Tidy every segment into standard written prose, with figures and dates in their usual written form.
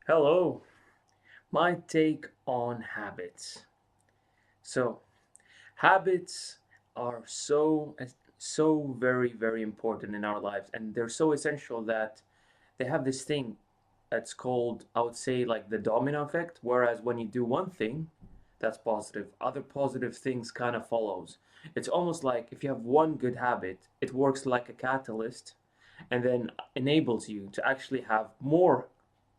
Hello, my take on habits. So, habits are so very important in our lives, and they're so essential that they have this thing that's called, I would say, like the domino effect. Whereas when you do one thing that's positive, other positive things kind of follows. It's almost like if you have one good habit, it works like a catalyst and then enables you to actually have more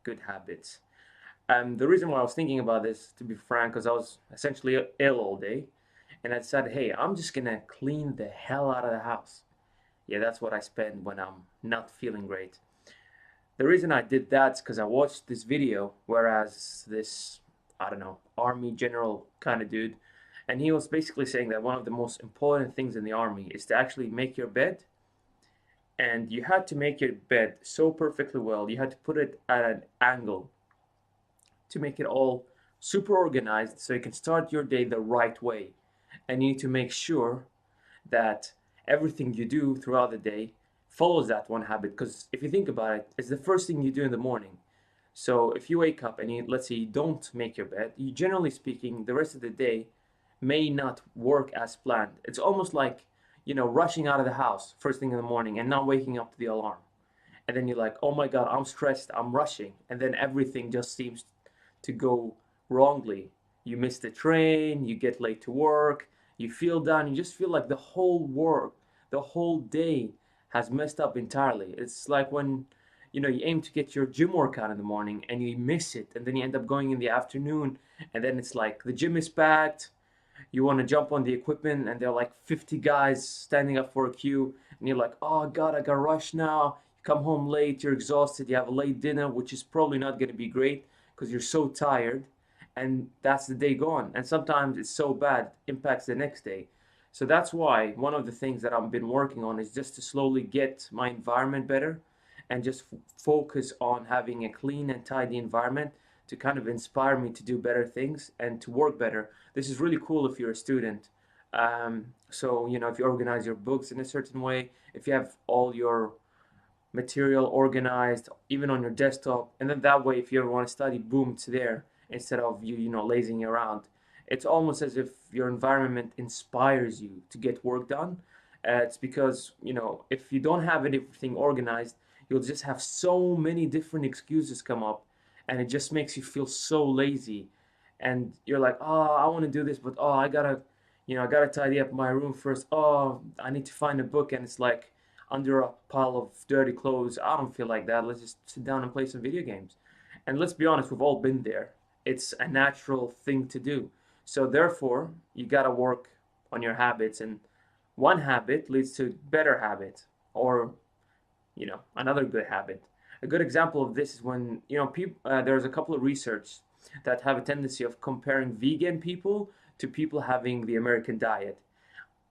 good habits. The reason why I was thinking about this, to be frank, because I was essentially ill all day, and I decided, hey, I'm just gonna clean the hell out of the house. Yeah, that's what I spend when I'm not feeling great. The reason I did that is because I watched this video, whereas this, I don't know, army general kind of dude, and he was basically saying that one of the most important things in the army is to actually make your bed, and you had to make your bed so perfectly well. You had to put it at an angle to make it all super organized so you can start your day the right way. And you need to make sure that everything you do throughout the day follows that one habit. Because if you think about it, it's the first thing you do in the morning. So if you wake up and let's say you don't make your bed, you generally speaking, the rest of the day may not work as planned. It's almost like, rushing out of the house first thing in the morning and not waking up to the alarm. And then you're like, oh my God, I'm stressed, I'm rushing. And then everything just seems to go wrongly. You miss the train, you get late to work, you feel down, you just feel like the whole day has messed up entirely. It's like when you aim to get your gym workout in the morning and you miss it, and then you end up going in the afternoon, and then it's like the gym is packed, you want to jump on the equipment, and there are like 50 guys standing up for a queue, and you're like, oh God, I got rushed now. You come home late, you're exhausted, you have a late dinner, which is probably not going to be great because you're so tired, and that's the day gone. And sometimes it's so bad, it impacts the next day. So that's why one of the things that I've been working on is just to slowly get my environment better and just focus on having a clean and tidy environment to kind of inspire me to do better things and to work better. This is really cool if you're a student. So, if you organize your books in a certain way, if you have all your material organized, even on your desktop, and then that way, if you ever want to study, boom, it's there instead of you lazing around. It's almost as if your environment inspires you to get work done. It's because, if you don't have everything organized, you'll just have so many different excuses come up, and it just makes you feel so lazy. And you're like, oh, I want to do this, but oh, I gotta tidy up my room first. Oh, I need to find a book, and it's like under a pile of dirty clothes. I don't feel like that. Let's just sit down and play some video games. And let's be honest, we've all been there. It's a natural thing to do. So therefore, you gotta work on your habits, and one habit leads to better habit, or another good habit. A good example of this is when people. There's a couple of research that have a tendency of comparing vegan people to people having the American diet.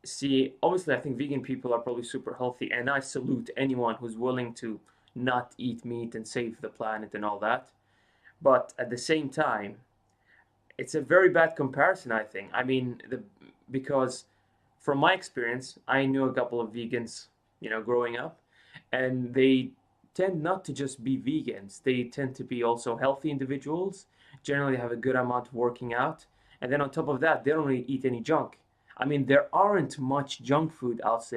See, obviously, I think vegan people are probably super healthy, and I salute anyone who's willing to not eat meat and save the planet and all that. But at the same time, it's a very bad comparison, I think. I mean, because from my experience, I knew a couple of vegans, growing up, and they tend not to just be vegans. They tend to be also healthy individuals, generally have a good amount of working out, and then on top of that, they don't really eat any junk. I mean, there aren't much junk food out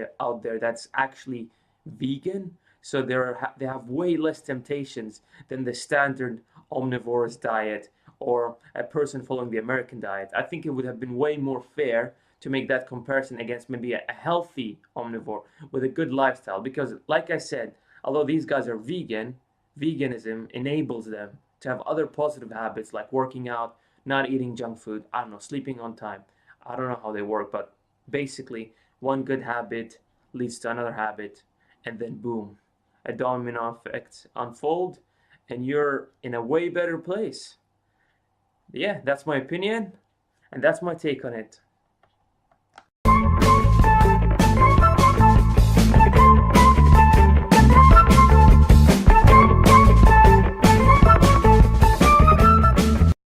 there that's actually vegan, so they have way less temptations than the standard omnivorous diet or a person following the American diet. I think it would have been way more fair to make that comparison against maybe a healthy omnivore with a good lifestyle. Because, like I said, although these guys are vegan, veganism enables them to have other positive habits like working out, not eating junk food, I don't know, sleeping on time. I don't know how they work, but basically, one good habit leads to another habit, and then boom, a domino effect unfold, and you're in a way better place. Yeah, that's my opinion, and that's my take on it.